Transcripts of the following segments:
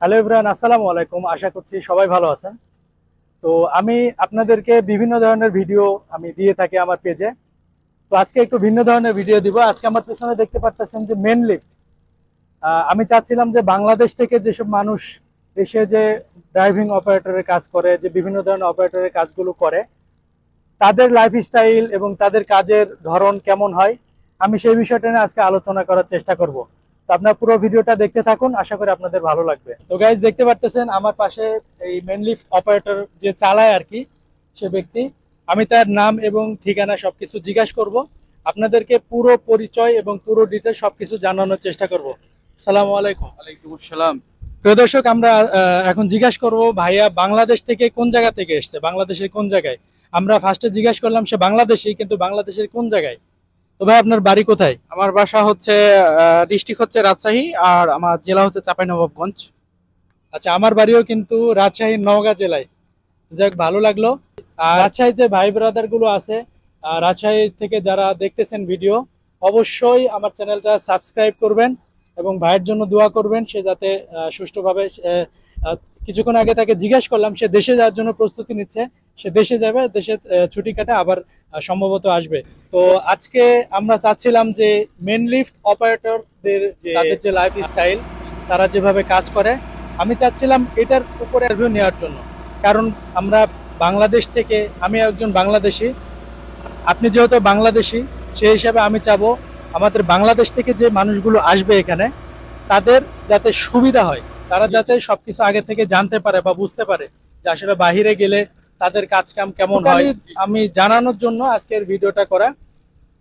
Hello everyone, আসসালামু আলাইকুম। আশা করছি সবাই ভালো আছেন। তো আমি আপনাদেরকে বিভিন্ন ধরনের ভিডিও আমি দিয়ে থাকি আমার পেজে। তো আজকে একটু ভিন্ন ধরনের ভিডিও দিব। আজকে আমার পেছনে দেখতে পারতেছেন যে মেন লিফট। আমি চাচ্ছিলাম যে বাংলাদেশ থেকে যেসব মানুষ এসে যে ড্রাইভিং অপারেটরের কাজ করে, যে বিভিন্ন ধরনের অপারেটরের কাজগুলো করে, তাদের লাইফস্টাইল এবং তাদের কাজের ধরন কেমন হয়, আমি সেই বিষয়টা নিয়ে আজকে আলোচনা করার চেষ্টা করব। তো আপনার পুরো ভিডিওটা দেখতে থাকুন, আশা করি আপনাদের ভালো লাগবে। তো গাইজ, দেখতে পারতেছেন আমার পাশে এই মেন লিফট অপারেটর যে চালায় আর কি, সে ব্যক্তি। আমি তার নাম এবং ঠিকানা সবকিছু জিজ্ঞাসা করব, আপনাদেরকে পুরো পরিচয় এবং পুরো ডিটেলস সবকিছু জানানোর চেষ্টা করব। আসসালামু আলাইকুম। ওয়ালাইকুম আসসালাম। প্রিয় দর্শক, আমরা এখন জিজ্ঞাসা করব ভাইয়া বাংলাদেশ থেকে কোন জায়গা থেকে এসছে, বাংলাদেশের কোন জায়গায়। আমরা ফার্স্টে জিজ্ঞাসা করলাম সে বাংলাদেশি, কিন্তু বাংলাদেশের কোন জায়গায়। তো ভাই, আপনার বাড়ি কোথায়? আমার বাসা হচ্ছে ডিস্ট্রিক্ট হচ্ছে রাজশাহী, আর আমার জেলা হচ্ছে চাঁপাইনবাবগঞ্জ। আচ্ছা, আমার বাড়িও কিন্তু রাজশাহীর নওগাঁ জেলায়। যাক, ভালো লাগলো। আর রাজশাহীর যে ভাই ব্রাদার গুলো আছে, রাজশাহী থেকে যারা দেখতেছেন ভিডিও, অবশ্যই আমার চ্যানেলটা সাবস্ক্রাইব করবেন এবং ভাইয়ের জন্য দোয়া করবেন, সে যাতে সুষ্ঠুভাবে আহ, কিছুক্ষণ আগে তাকে জিজ্ঞাসা করলাম সে দেশে যাওয়ার জন্য প্রস্তুতি নিচ্ছে। সে দেশে যাবে, দেশে ছুটি কাটে আবার সম্ভবত আসবে। তো আজকে আমরা চাচ্ছিলাম যে মেন লিফট অপারেটরদের যে তাদের যে লাইফ স্টাইল, তারা যেভাবে কাজ করে, আমি চাচ্ছিলাম এটার উপরে রিভিউ নেওয়ার জন্য। কারণ আমরা বাংলাদেশ থেকে, আমি একজন বাংলাদেশি, আপনি যেহেতু বাংলাদেশি, সেই হিসাবে আমি চাবো আমাদের বাংলাদেশ থেকে যে মানুষগুলো আসবে এখানে, তাদের যাতে সুবিধা হয়, তারা যাতে সবকিছু আগে থেকে জানতে পারে বা বুঝতে পারে যে আসলে বাহিরে গেলে তাদের কাজ কাম কেমন হয়। আমি জানানোর জন্য আজকের ভিডিওটা করা।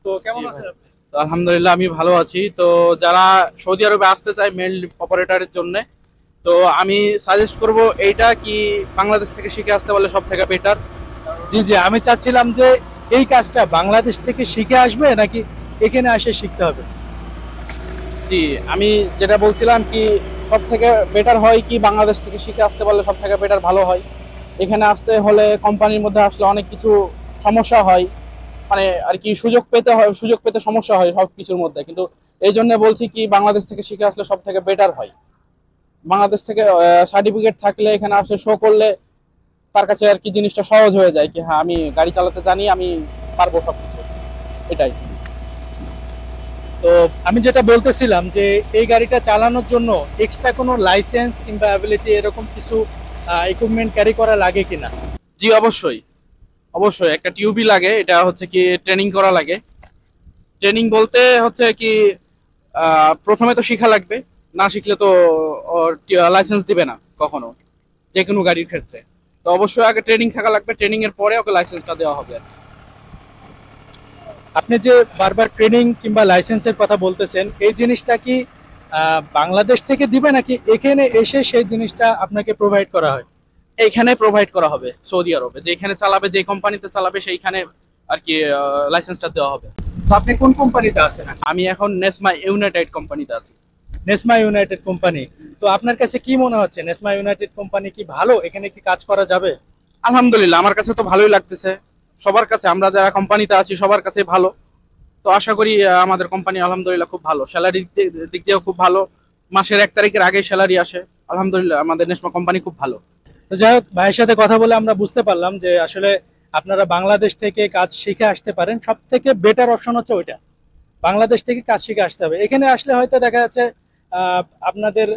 তো কেমন আছেন আপনি? তো আলহামদুলিল্লাহ, আমি ভালো আছি। তো যারা সৌদি আরবে আসতে চায় মেল অপারেটরের জন্য, তো আমি সাজেস্ট করব এইটা কি বাংলাদেশ থেকে শিখে আসতে পারলে সব থেকে বেটার। জি জি, আমি চাচ্ছিলাম যে এই কাজটা বাংলাদেশ থেকে শিখে আসবে নাকি এখানে এসে শিখতে হবে। জি, আমি যেটা বলছিলাম কি সব থেকে বেটার হয় কি বাংলাদেশ থেকে শিখে আসতে পারলে সব থেকে বেটার ভালো হয়। এখানে আসতে হলে কোম্পানির মধ্যে আসলে অনেক কিছু সমস্যা হয়, মানে আর কি সুযোগ পেতে হয়, সুযোগ পেতে সমস্যা হয় সব কিছুর মধ্যে। কিন্তু এই জন্য বলছি কি বাংলাদেশ থেকে শিখে আসলে সব থেকে বেটার হয়। বাংলাদেশ থেকে সার্টিফিকেট থাকলে এখানে আসে শো করলে তার কাছে আর কি জিনিসটা সহজ হয়ে যায় কি হ্যাঁ আমি গাড়ি চালাতে জানি, আমি পারবো সবকিছু, এটাই। তো আমি যেটা বলতেছিলাম যে এই গাড়িটা চালানোর জন্য এক্সট্রা কোনো লাইসেন্স কিংবা অ্যাবিলিটি এরকম কিছু ইকুইপমেন্ট ক্যারি করা লাগে কিনা। জি অবশ্যই, অবশ্যই একটা টিউবই লাগে, এটা হচ্ছে কি ট্রেনিং করা লাগে। ট্রেনিং বলতে হচ্ছে কি প্রথমে তো শিখা লাগবে, না শিখলে তো লাইসেন্স দিবে না কখনো, যে কোনো গাড়ির ক্ষেত্রে। তো অবশ্যই আগে ট্রেনিং থাকা লাগবে, ট্রেনিং এর পরে ওকে লাইসেন্সটা দেওয়া হবে। আপনি যে বারবার ট্রেনিং কিংবা লাইসেন্সের কথা বলতেছেন, এই জিনিসটা কি বাংলাদেশ থেকে দিবে নাকি এখানে এসে সেই জিনিসটা আপনাকে প্রোভাইড করা হয়? এইখানে প্রোভাইড করা হবে সৌদি আরবে, যেখানে চালাবে, যে কোম্পানিতে চালাবে সেইখানে আর কি লাইসেন্সটা দেওয়া হবে। তো আপনি কোন কোম্পানিতে আছেন? আমি এখন নেসমা ইউনাইটেড কোম্পানিতে আছি। নেসমা ইউনাইটেড কোম্পানি। তো আপনার কাছে কি মনে হচ্ছে, নেসমা ইউনাইটেড কোম্পানি কি ভালো, এখানে কি কাজ করা যাবে? আলহামদুলিল্লাহ, আমার কাছে তো ভালোই লাগতেছে। সবার কাছে, আমরা যারা কোম্পানিতে আছি সবার কাছে ভালো। তো আশা করি আমাদের কোম্পানি আলহামদুলিল্লাহ খুব ভালো, স্যালারি দিক দিয়েও খুব ভালো। মাসের 1 তারিখের আগে স্যালারি আসে। আলহামদুলিল্লাহ আমাদের নেসমা কোম্পানি খুব ভালো। তো যাই হোক, ভাইয়ের সাথে কথা বলে আমরা বুঝতে পারলাম যে আসলে আপনারা বাংলাদেশ থেকে কাজ শিখে আসতে পারেন। সব থেকে বেটার অপশন হচ্ছে ওইটা, বাংলাদেশ থেকে কাজ শিখে আসতে হবে। এখানে আসলে হয়তো দেখা যাচ্ছে আপনাদের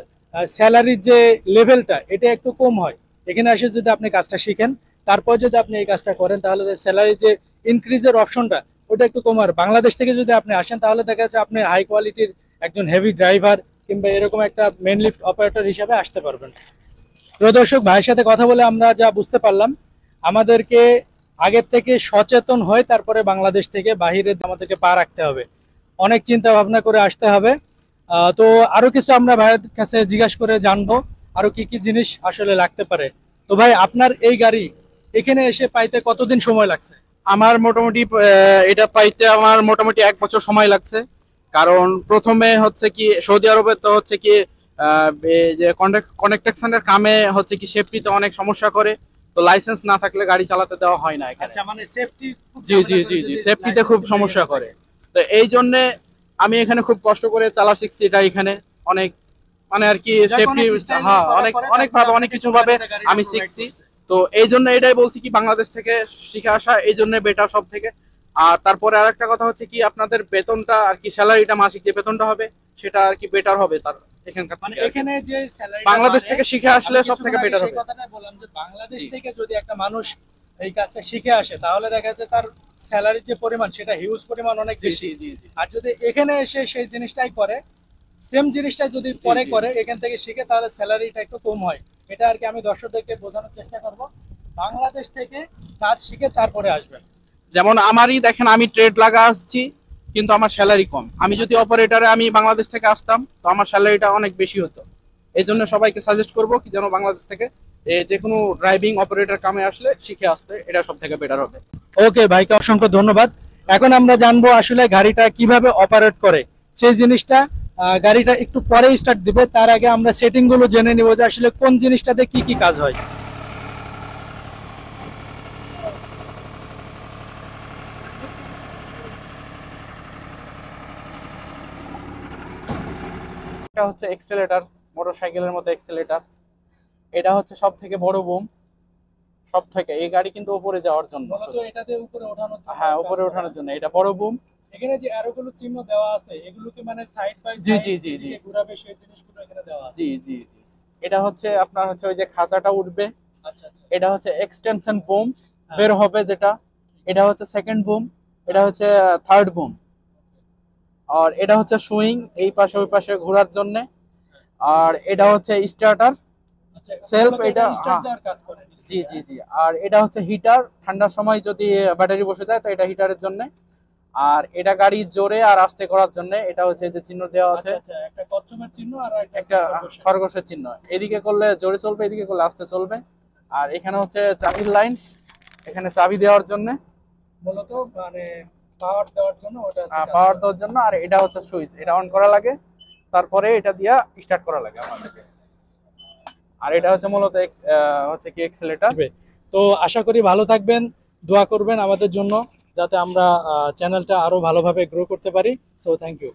স্যালারির যে লেভেলটা, এটা একটু কম হয়। এখানে এসে যদি আপনি কাজটা শিখেন, তারপর যদি আপনি এই কাজটা করেন, তাহলে স্যালারি যে ইনক্রিজের অপশনটা, ওটা একটু কম হয়। বাংলাদেশ থেকে যদি আপনি আসেন, তাহলে দেখা যাচ্ছে আপনি হাই কোয়ালিটির একজন হেভি ড্রাইভার কিংবা এরকম একটা মেন লিফট অপারেটর হিসাবে আসতে পারবেন। প্রিয় দর্শক, ভাইয়ের সাথে কথা বলে আমরা যা বুঝতে পারলাম, আমাদেরকে আগের থেকে সচেতন হয়ে তারপরে বাংলাদেশ থেকে বাহিরে আমাদেরকে পা রাখতে হবে, অনেক চিন্তা ভাবনা করে আসতে হবে। তো আরো কিছু আমরা ভাইয়ের কাছে জিজ্ঞাসা করে জানবো আরো কি কি জিনিস আসলে লাগতে পারে। তো ভাই, আপনার এই গাড়ি এখানে এসে পাইতে কতদিন সময় লাগছে? আমার মোটামুটি এটা পাইতে আমার মোটামুটি 1 বছর সময় লাগছে। কারণ প্রথমে হচ্ছে কি সৌদি আরবে তো হচ্ছে কি এই যে কন্ট্রাকশনের কামে হচ্ছে কি সেফটিতে অনেক সমস্যা করে। তো লাইসেন্স না থাকলে গাড়ি চালাতে দেওয়া হয় না এখানে। আচ্ছা, মানে সেফটি। জি জি জি জি, সেফটিতে খুব সমস্যা করে। তো এই জন্যে আমি এখানে খুব কষ্ট করে চালা শিখছি, এটা এখানে অনেক মানে আর কি যাক, সেফটি, অনেক style হ্যাঁ করার অনেক পরে অনেক তারপরে ভাবে অনেক আপনাকে কিছু ভাবে গাড়িটা আমি provide শিখছি। করছে। তো এই জন্য এটাই বলছি কি বাংলাদেশ থেকে শিখে আসা এই জন্য বেটার সব থেকে। আর তারপরে আরেকটা কথা হচ্ছে কি আপনাদের বেতনটা আর কি স্যালারিটা মাসিক যে বেতনটা হবে সেটা আর কি বেটার হবে তার এখানকার মানে থেকে আর কি। এখানে যে স্যালারিটা বাংলাদেশ থেকে শিখে আসলে সব থেকে বেটার সেই হবে। কথাটাই বললাম যে বাংলাদেশ জি থেকে যদি একটা মানুষ এই কাজটা শিখে আসে তাহলে দেখা যাচ্ছে তার স্যালারির যে পরিমাণ সেটা হিউজ পরিমাণ অনেক জি বেশি। জি জি জি আর যদি এখানে এসে সেই জিনিসটাই করে, সেম জিনিসটা যদি পরে জি করে এখান থেকে শিখে তাহলে স্যালারিটা একটু কম হয়। এটা আর কি আমি দর্শকদেরকে বোঝানোর চেষ্টা করব, বাংলাদেশ থেকে কাজ শিখে তারপরে আসবেন। যেমন আমারই দেখেন আমি ট্রেড লাগা আসছি কিন্তু আমার স্যালারি কম। আমি যদি অপারেটরে আমি বাংলাদেশ থেকে আসতাম তো আমার স্যালারিটা অনেক বেশি হতো। এই জন্য সবাইকে সাজেস্ট করবো কি যেন বাংলাদেশ থেকে যে কোনো ড্রাইভিং অপারেটর কামে আসলে শিখে আসতে, এটা সব থেকে বেটার হবে। ওকে ভাইকে অসংখ্য ধন্যবাদ। এখন আমরা জানবো আসলে গাড়িটা কিভাবে অপারেট করে সেই জিনিসটা। গাড়িটা একটু পরে স্টার্ট দিবে, তার আগে আমরা সেটিং গুলো জেনে নিব যে আসলে কোন জিনিসটাতে কি কি কাজ হয়। এটা হচ্ছে এক্সেলেটর, মোটরসাইকেলের মতো এক্সেলেটর। এটা হচ্ছে সব থেকে বড় বুম, সব থেকে। এই গাড়ি কিন্তু উপরে যাওয়ার জন্য, মূলত এটাতে উপরে ওঠানোর জন্য হ্যাঁ কাজ উপরে করে। ওঠানোর জন্য এটা বড় বুম। এখানে যে অ্যারোগুলো চিহ্ন দেওয়া আছে এগুলো কি মানে সাইড বাই জি সাইড জি জি জি ঘোরাবে সেই জিনিসগুলো এখানে দেওয়া আছে? জি জি জি এটা হচ্ছে আপনার হচ্ছে ওই যে খাঁচাটা উঠবে, আচ্ছা আচ্ছা। এটা হচ্ছে এক্সটেনশন বুম হ্যাঁ। বের হবে যেটা, এটা হচ্ছে সেকেন্ড বুম, এটা হচ্ছে থার্ড বুম। আর এটা হচ্ছে সুইং, এই পাশে ওই পাশে ঘোরার জন্য। আর এটা হচ্ছে স্টার্টার আচ্ছা, সেলফ, মূলত এটা স্টার্ট দেওয়ার কাজ করে জি জি জি। আর এটা হচ্ছে হিটার, ঠান্ডার সময় যদি ব্যাটারি বসে যায় তো এটা হিটারের জন্য। আর এটা গাড়ি জোরে আর আস্তে করার জন্য, এটা হচ্ছে যে চিহ্ন দেওয়া আছে, আচ্ছা আচ্ছা, একটা কচ্ছপের চিহ্ন আর একটা খরগোশের। খরগোশের চিহ্ন। এদিকে করলে জোরে চলবে, এদিকে করলে আস্তে চলবে। আর এখানে হচ্ছে চাবির লাইন, এখানে চাবি দেওয়ার জন্য, মূলত মানে পাওয়ার দেওয়ার জন্য ওটা পাওয়ার দেওয়ার জন্য। আর এটা হচ্ছে সুইচ, এটা অন করা লাগে, তারপরে এটা দিয়া স্টার্ট করা লাগে আমাদেরকে। আর এটা হচ্ছে মূলত হচ্ছে কি এক্সেলেটর। তো আশা করি ভালো থাকবেন, দোয়া করবেন আমাদের জন্য যাতে আমরা চ্যানেলটা আরো ভালোভাবে গ্রো করতে পারি। So thank you.